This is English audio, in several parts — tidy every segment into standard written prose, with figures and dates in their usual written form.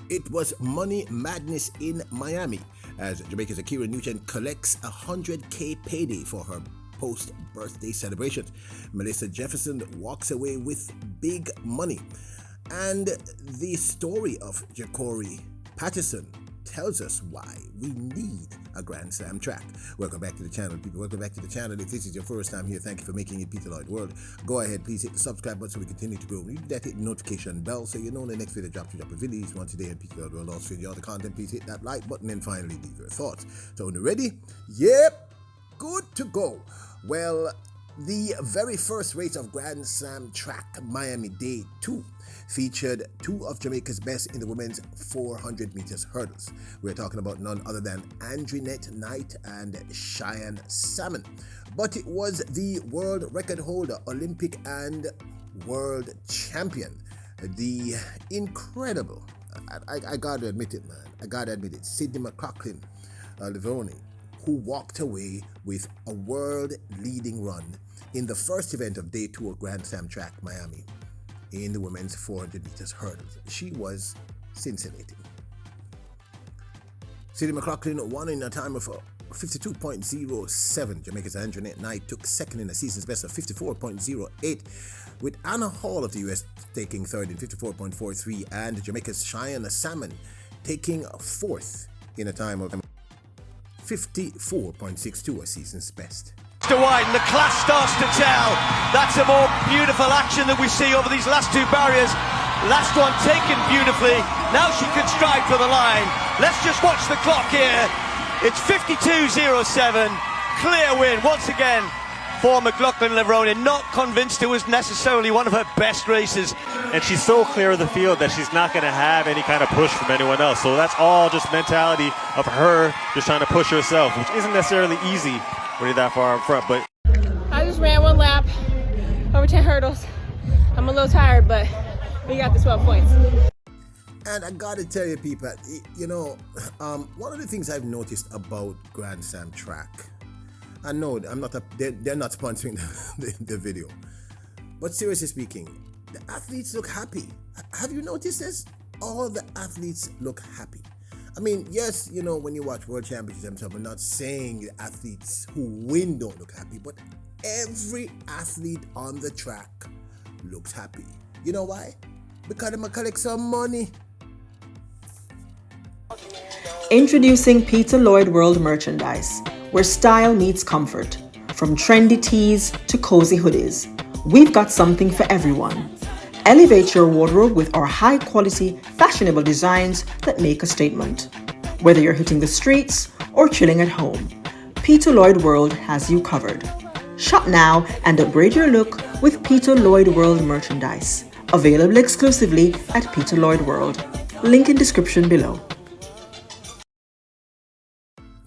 It was money madness in Miami as Jamaica's Akira Nugent collects a $100K payday for her post-birthday celebrations. Melissa Jefferson walks away with big money. And the story of Jacory Patterson tells us why we need a Grand Slam track. Welcome back to the channel, people. Welcome back to the channel. If this is your first time here, thank you for making it Peter Lloyd World. Go ahead, please hit the subscribe button so we continue to grow. Hit that notification bell so you know when the next video drops. We drop a video once a day on Peter Lloyd World. Also, if you enjoy the content, please hit that like button and finally leave your thoughts. So, when you're ready, yep, good to go. Well, the very first race of Grand Slam track, Miami Day 2, featured two of Jamaica's best in the women's 400 meters hurdles. We're talking about none other than Andrinette Knight and Cheyenne Salmon. But it was the world record holder, Olympic and world champion, the incredible, I gotta admit it, man, I gotta admit it, SUDNEY McLaughlin-LEVRONE, who walked away with a world-leading run in the first event of Day 2 of Grand Slam track, Miami, in the women's 400 meters hurdles. She was scintillating. SUDNEY McLaughlin won in a time of 52.07. Jamaica's Andrinette Knight took second in the season's best of 54.08, with Anna Hall of the US taking third in 54.43, and Jamaica's Cheyenne Salmon taking fourth in a time of 54.62, a season's best. To widen, the class starts to tell. That's a more beautiful action that we see over these last two barriers. Last one taken beautifully. Now she can stride for the line. Let's just watch the clock here. It's 52.07. Clear win once again for McLaughlin-LEVRONE. Not convinced it was necessarily one of her best races. And she's so clear of the field that she's not going to have any kind of push from anyone else. So that's all just mentality of her just trying to push herself, which isn't necessarily easy when you're that far up front. But I just ran one lap over 10 hurdles. I'm a little tired, but we got the 12 points. And I gotta tell you, people, you know, one of the things I've noticed about Grand Slam track, I know they're not sponsoring the video, but seriously speaking, the athletes look happy. Have you noticed this? All the athletes look happy. I mean, yes, you know, when you watch World Championships, I'm not saying the athletes who win don't look happy, but every athlete on the track looks happy. You know why? Because they're gonna collect some money. Introducing Peter Lloyd World merchandise, where style meets comfort. From trendy tees to cozy hoodies, we've got something for everyone. Elevate your wardrobe with our high-quality, fashionable designs that make a statement. Whether you're hitting the streets or chilling at home, Peter Lloyd World has you covered. Shop now and upgrade your look with Peter Lloyd World merchandise. Available exclusively at Peter Lloyd World. Link in description below.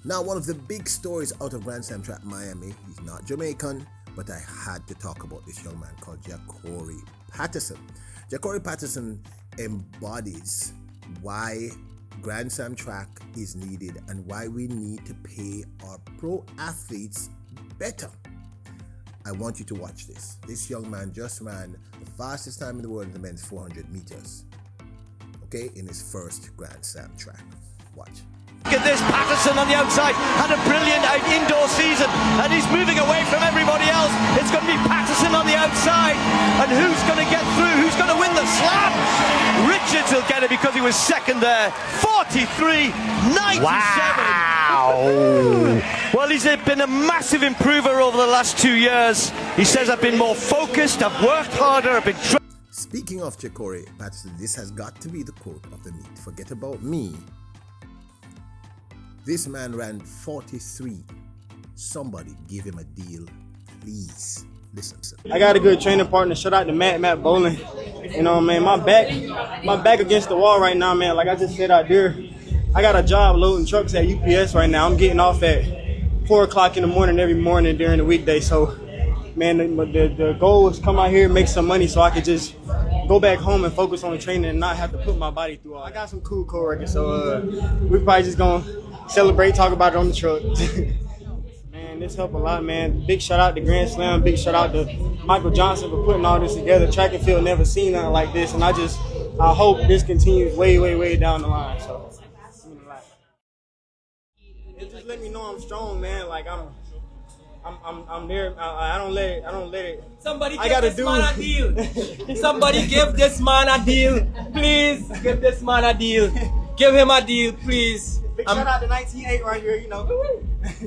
Now, one of the big stories out of Grand Slam track Miami, he's not Jamaican, but I had to talk about this young man called Jacory Patterson. Jacory Patterson embodies why Grand Slam track is needed and why we need to pay our pro athletes better. I want you to watch this. This young man just ran the fastest time in the world in the men's 400 meters, okay, in his first Grand Slam track. Watch. Look at this, Patterson on the outside, had a brilliant indoor season, and he's moving away from everybody else. It's going to be Patterson on the outside, and who's going to get through? Who's going to win the slam? Richards will get it because he was second there. 43.97. wow! Well, he's been a massive improver over the last 2 years. He says, I've been more focused, I've worked harder, I've been... Speaking of Jacory Patterson, this has got to be the quote of the meet. Forget about me. This man ran 43. Somebody give him a deal, please. Listen, sir. I got a good training partner. Shout out to Matt Bowling. You know, man, my back against the wall right now, man. Like I just said out there, I got a job loading trucks at UPS right now. I'm getting off at 4 o'clock in the morning every morning during the weekday. So, man, the goal is come out here, make some money so I could just go back home and focus on the training and not have to put my body through all. I got some cool coworkers, so we probably just gonna celebrate, talk about it on the truck. Man, this helped a lot, man. Big shout out to Grand Slam. Big shout out to Michael Johnson for putting all this together. Track and field never seen nothing like this, and I just I hope this continues way down the line. So it just let me know I'm strong, man. Like I'm there. I don't let it. Somebody I give gotta this man a deal. Somebody give this man a deal. Please give this man a deal. Give him a deal, please. Big shout out to 19.8 right here, you know.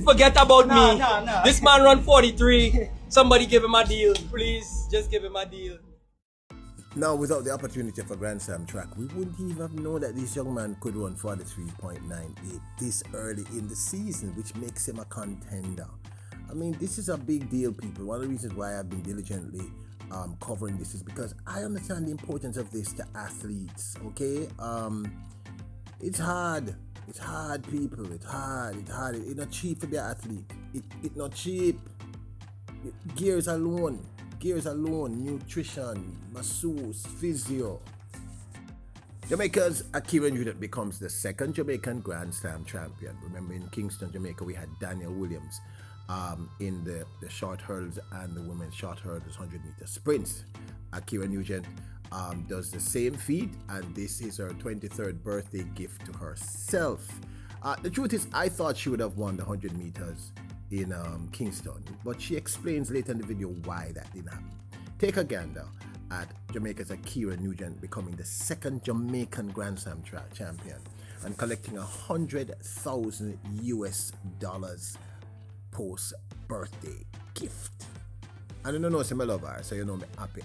Forget about me. Nah. This man run 43. Somebody give him a deal. Please, just give him a deal. Now, without the opportunity for Grand Slam track, we wouldn't even have known that this young man could run 43.98 this early in the season, which makes him a contender. I mean, this is a big deal, people. One of the reasons why I've been diligently covering this is because I understand the importance of this to athletes, okay? It's hard. It's hard, people. It's hard. It's not cheap to be an athlete. It's not cheap. Gears alone, nutrition, masseuse, physio. Jamaica's Akira Nugent becomes the second Jamaican Grand Slam champion. Remember, in Kingston, Jamaica, we had Daniel Williams in the short hurdles and the women's short hurdles 100-meter sprints. Akira Nugent does the same feat, and this is her 23rd birthday gift to herself. The truth is, I thought she would have won the 100 meters in Kingston, but she explains later in the video why that didn't happen. Take a gander at Jamaica's Akira Nugent becoming the second Jamaican Grand Slam champion and collecting $100,000 US post birthday gift. I don't know, some love her, so you know me happy.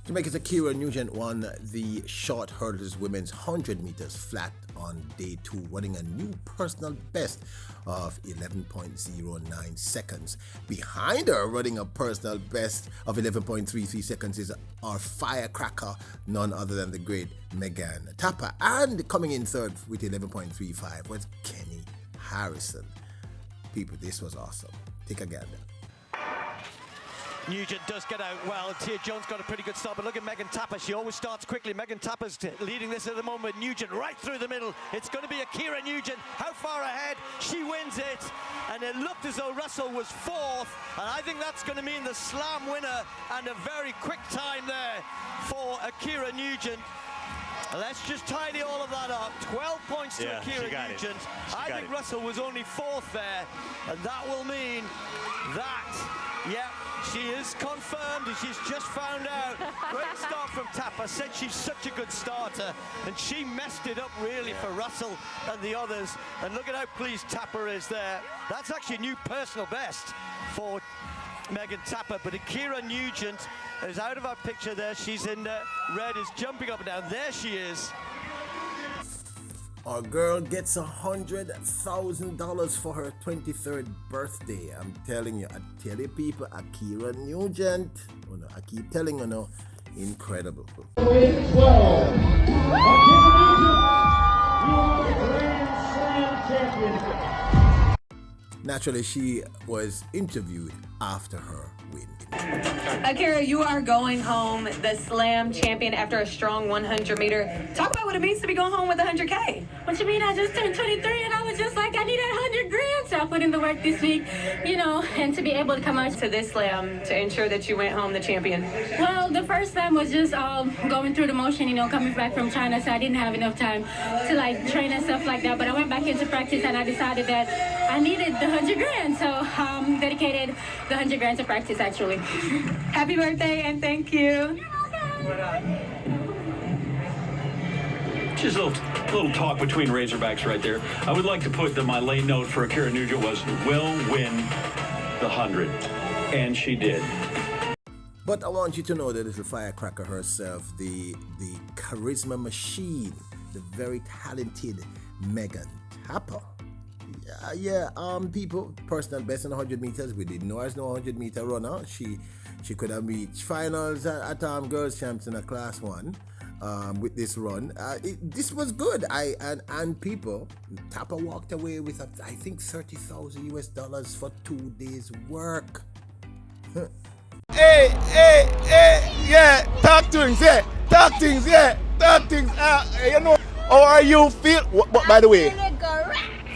Jamaica's Akira Nugent won the short hurdles women's 100 meters flat on day 2, running a new personal best of 11.09 seconds. Behind her, running a personal best of 11.33 seconds is our firecracker, none other than the great Megan Tapper. And coming in third with 11.35 was Kenny Harrison. People, this was awesome. Take a gander. Nugent does get out well. Tia Jones got a pretty good start, but look at Megan Tapper. She always starts quickly. Megan Tapper's leading this at the moment. Nugent right through the middle. It's going to be Akira Nugent. How far ahead? She wins it. And it looked as though Russell was fourth. And I think that's going to mean the slam winner and a very quick time there for Akira Nugent. Let's just tidy all of that up. 12 points to Akira Nugent. I think Russell was only fourth there. And that will mean that, she is confirmed, and she's just found out. Great start from Tapper. Said she's such a good starter, and she messed it up really for Russell and the others. And look at how pleased Tapper is there. That's actually a new personal best for Megan Tapper. But Akira Nugent is out of our picture there. She's in red, is jumping up and down. There she is. Our girl gets $100,000 for her 23rd birthday. I'm telling you, I tell you people, Akira Nugent, I keep telling you now, incredible. Naturally, she was interviewed after her win. Akira, you are going home the slam champion after a strong 100-meter. Talk about what it means to be going home with 100K. What you mean? I just turned 23 and I was just like, I need 100 grand. So I put in the work this week, and to be able to come out to this slam to ensure that you went home the champion. Well, the first slam was just going through the motion, coming back from China, so I didn't have enough time to train and stuff like that. But I went back into practice and I decided that I needed the 100 grand. So dedicated the 100 grand to practice actually. Happy birthday and thank you. Just a little talk between Razorbacks right there. I would like to put that my late note for Akira Nugent was, will win the 100. And she did. But I want you to know that little firecracker herself, the charisma machine, the very talented Megan Tapper. People, personal best in 100 meters. We didn't know her as no 100-meter runner. She could have reached finals at girls champs in a class 1 with this run. This was good. People, Tapper walked away with I think $30,000 US for 2 days work. Hey, talk things. How are you feel? But by the way,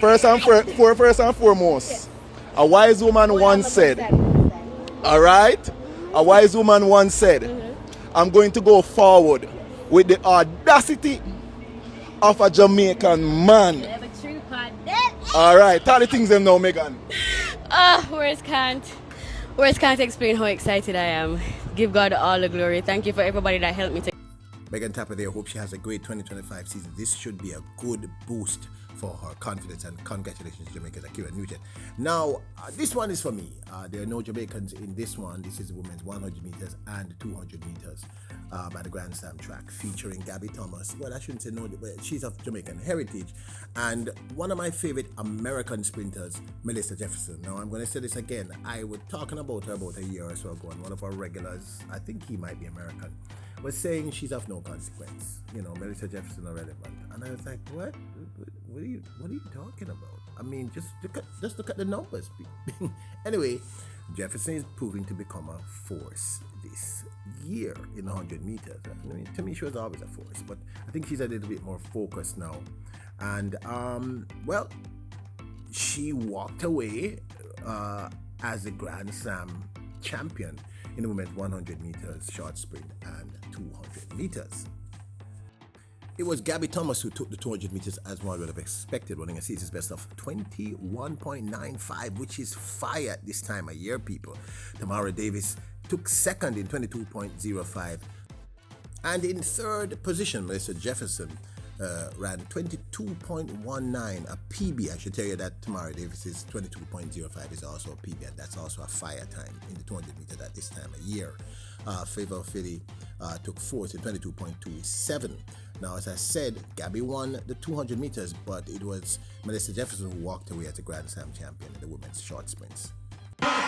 first and foremost, a wise woman once said, all right, A wise woman once said, I'm going to go forward with the audacity of a Jamaican man. All right, tell the things them now, Megan. Words can't explain how excited I am. Give God all the glory. Thank you for everybody that helped me to. Megan Tapper there. Hope she has a great 2025 season. This should be a good boost for her confidence, and congratulations to Jamaica's Akira Nugent. Now, this one is for me. There are no Jamaicans in this one. This is the women's 100 meters and 200 meters by the Grand Slam track, featuring Gabby Thomas. Well, I shouldn't say no, but she's of Jamaican heritage. And one of my favorite American sprinters, Melissa Jefferson. Now, I'm going to say this again. I was talking about her about a year or so ago, and one of our regulars, I think he might be American, was saying she's of no consequence. You know, Melissa Jefferson irrelevant. And I was like, what? What are you talking about? I mean, just look at the numbers. Anyway, Jefferson is proving to become a force this year in 100 meters. I mean, to me, she was always a force, but I think she's a little bit more focused now. And well, she walked away as the Grand Slam champion in the women's 100 meters short sprint and 200 meters. It was Gabby Thomas who took the 200 meters as one would have expected, running a season's best of 21.95, which is fire at this time of year, people. Tamara Davis took second in 22.05. And in third position, Melissa Jefferson ran 22.19, a PB. I should tell you that Tamara Davis's 22.05 is also a PB, and that's also a fire time in the 200 meters at this time of year. Favor Philly took fourth in 22.27. Now, as I said, Gabby won the 200 meters, but it was Melissa Jefferson who walked away as a Grand Slam champion in the women's short sprints.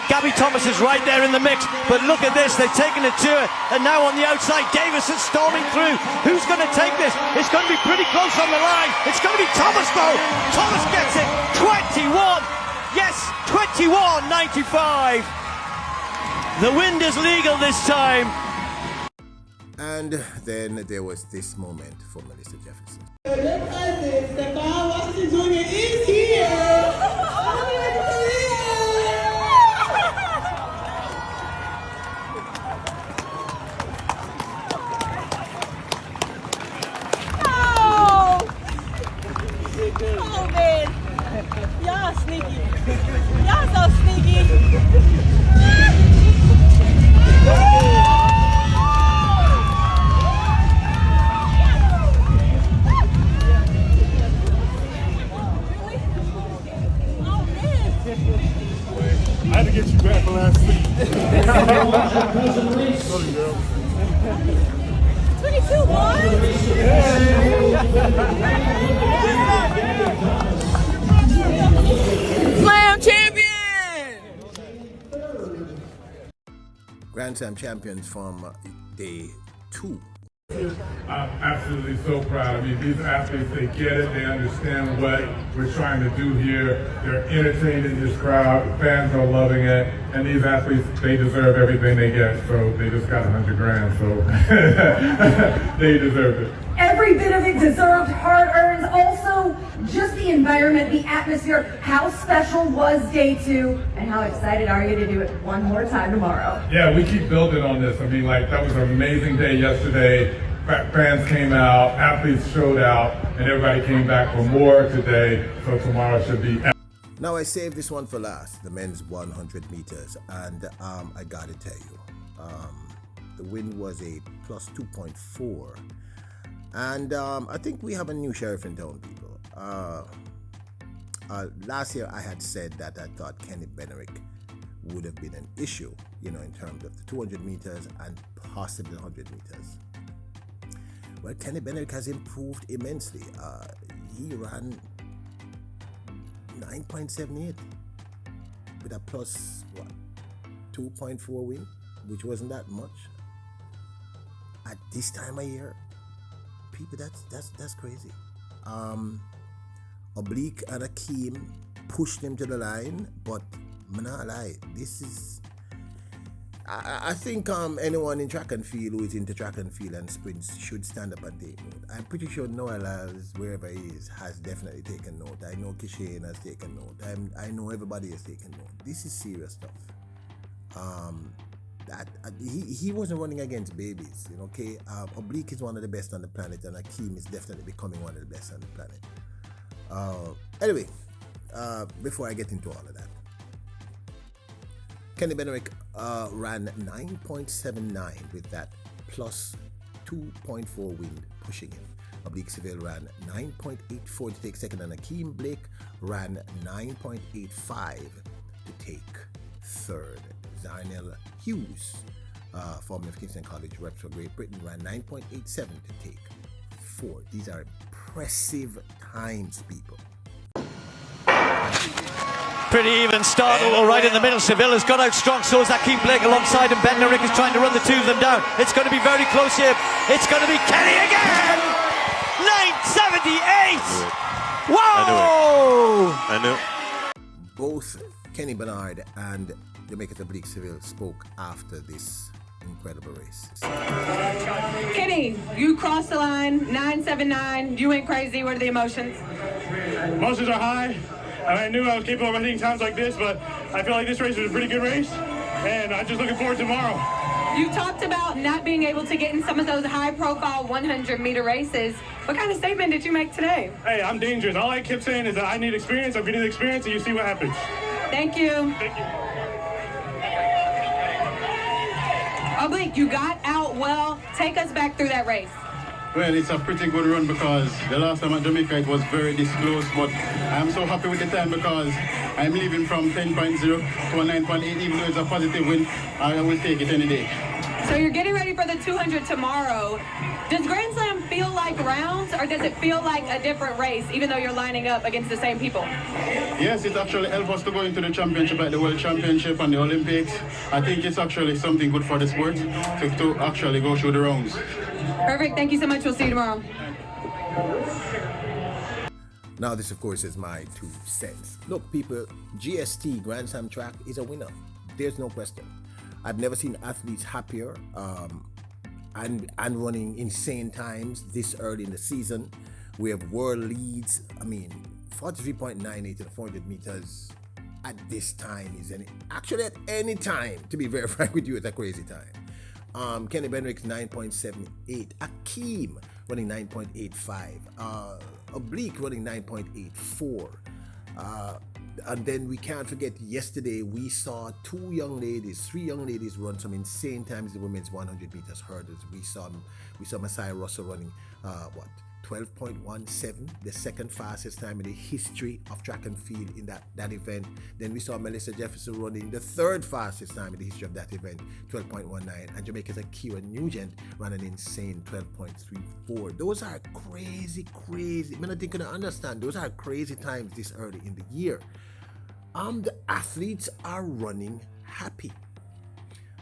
Gabby Thomas is right there in the mix, but look at this, they've taken it to her, and now on the outside, Davis is storming through. Who's going to take this? It's going to be pretty close on the line. It's going to be Thomas, though. Thomas gets it. 21. Yes, 21.95. The wind is legal this time. And then there was this moment for Melissa Jefferson. Junior is here. Oh man, y'all sneaky. Y'all so sneaky. I had to get you back for last week. 22 boys. Slam champion! Grand Slam champions from day 2. I'm absolutely so proud. I mean, these athletes, they get it, they understand what we're trying to do here. They're entertaining this crowd, fans are loving it, and these athletes, they deserve everything they get, so they just got $100 grand, so they deserve it. Every bit of it deserved, hard-earned. Also, just the environment, the atmosphere. How special was day 2, and how excited are you to do it one more time tomorrow? Yeah, we keep building on this. I mean, like, that was an amazing day yesterday. Fans came out, athletes showed out, and everybody came back for more today, so tomorrow should be. Now I saved this one for last, the men's 100 meters, and I gotta tell you, the win was a plus 2.4. And I think we have a new sheriff in town, people. Last year I had said that I thought Kenny BEDNAREK would have been an issue, you know, in terms of the 200 meters and possibly the 100 meters. Well, Kenny BEDNAREK has improved immensely. He ran 9.78 with a plus, 2.4 win, which wasn't that much. At this time of year, people, that's crazy. Oblique and Akkeem pushed him to the line, but I'm not lie, this is, I think anyone in track and field who is into track and field and sprints should stand up and take note. I'm pretty sure Noah Lyles, wherever he is, has definitely taken note. I know Kishane has taken note. I know everybody has taken note. This is serious stuff. he wasn't running against babies, you know. Okay, Oblique is one of the best on the planet, and Akkeem is definitely becoming one of the best on the planet. Anyway, before I get into all of that, Kenny BEDNAREK ran 9.79 with that plus 2.4 wind pushing him. Oblique SEVILLE ran 9.84 to take second, and Akkeem Blake ran 9.85 to take third. Zarnell Hughes, formerly of Kingston College, reps for Great Britain, ran 9.87 to take fourth. These are impressive times, people. Pretty even start, all right in the middle. SEVILLE has got out strong, so is Akkeem Blake alongside him. BEDNAREK is trying to run the two of them down. It's going to be very close here. It's going to be Kenny again! 978! Whoa! I knew. Both Kenny Bernard and Jamaica's Oblique SEVILLE spoke after this incredible race. Kenny, you crossed the line, 979. You went crazy. What are the emotions? Emotions are high. I knew I was capable of hitting times like this, but I feel like this race was a pretty good race, and I'm just looking forward to tomorrow. You talked about not being able to get in some of those high-profile 100-meter races. What kind of statement did you make today? Hey, I'm dangerous. All I kept saying is that I need experience. I'm getting the experience, and you see what happens. Thank you. Thank you. Oblique, you got out well. Take us back through that race. Well, it's a pretty good run because the last time at Jamaica it was very close, but I'm so happy with the time because I'm leaving from 10.0 to a 9.8, even though it's a positive win. I will take it any day. So you're getting ready for the 200 tomorrow. Does Grand Slam feel like rounds, or does it feel like a different race, even though you're lining up against the same people? Yes, it actually helps us to go into the championship, like the World Championship and the Olympics. I think it's actually something good for the sport to actually go through the rounds. Perfect. Thank you so much. We'll see you tomorrow. Now, this, of course, is my 2 cents. Look, people, GST, Grand Slam track, is a winner. There's no question. I've never seen athletes happier and running insane times this early in the season. We have world leads. I mean, 43.98 to the 400 meters at this time is actually at any time, to be very frank with you, it's a crazy time. Kenny BEDNAREK's 9.78. Akkeem running 9.85. Oblique running 9.84. And then we can't forget, yesterday we saw 3 young ladies run some insane times in the women's 100 meters hurdles. We saw Messiah Russell running 12.17, the second fastest time in the history of track and field in that event. Then we saw Melissa Jefferson running the third fastest time in the history of that event, 12.19, and Jamaica's Acira Nugent ran an insane 12.34. Those are crazy. I mean, I think you can understand, those are crazy times this early in the year. The athletes are running happy.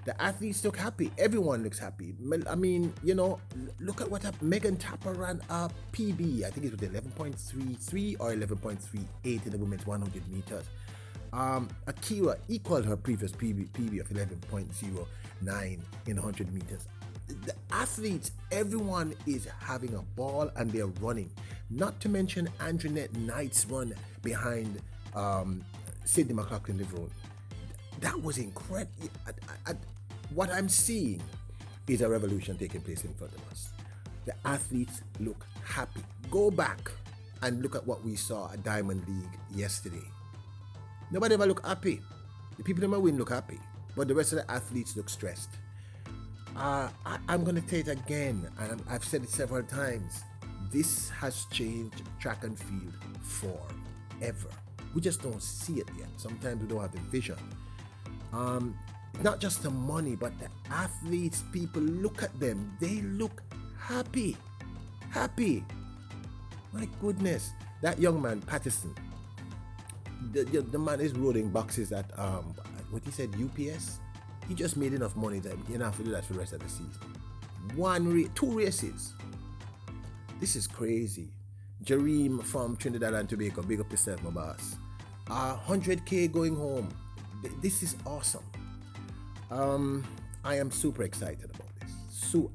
The athletes look happy. Everyone looks happy. I mean, you know, look at what happened. Megan Tapper ran a PB. I think it was 11.33 or 11.38 in the women's 100 meters. Akira equaled her previous PB of 11.09 in 100 meters. The athletes, everyone is having a ball and they're running. Not to mention Antoinette Knight's run behind Sydney McLaughlin-LEVRONE. That was incredible. What I'm seeing is a revolution taking place in front of us. The athletes look happy. Go back and look at what we saw at Diamond League yesterday. Nobody ever look happy. The people that might win look happy, but the rest of the athletes look stressed. I'm going to say it again, and I've said it several times. This has changed track and field forever. We just don't see it yet. Sometimes we don't have the vision. Not just the money, but the athletes, people look at them. They look happy. My goodness. That young man, Patterson, the man is rolling boxes at, what he said, UPS? He just made enough money that he didn't have to do that for the rest of the season. 2 races. This is crazy. Jareem from Trinidad and Tobago, big up yourself, my boss. 100K going home. This is awesome. I am super excited about this.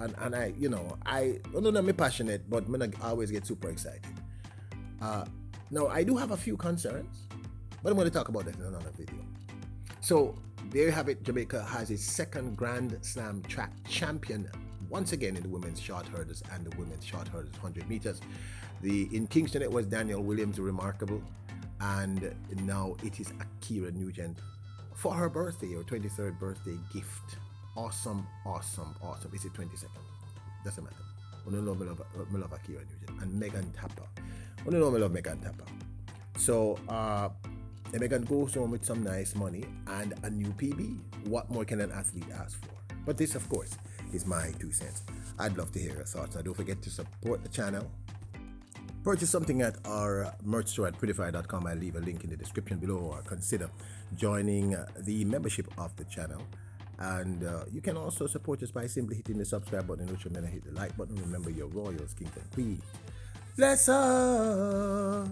And I, you know, I don't know, I'm passionate, but I always get super excited. Now, I do have a few concerns, but I'm going to talk about that in another video. So, there you have it. Jamaica has its second Grand Slam track champion once again in the women's short hurdles and the women's short hurdles 100 meters. In Kingston it was Daniel Williams, remarkable, and now it is Akira Nugent for her birthday, her 23rd birthday gift. Awesome. Is it 22nd? Doesn't matter. I know me love Akira Nugent and Megan Tapper. I know me love Megan Tapper. So Megan goes home with some nice money and a new PB. What more can an athlete ask for? But this, of course, is my 2 cents. I'd love to hear your thoughts. Now, don't forget to support the channel. Purchase something at our merch store at prettyfire.com. I'll leave a link in the description below, or consider joining the membership of the channel. And you can also support us by simply hitting the subscribe button, which remember hit the like button. Remember, your royals, kings and queens. Bless up.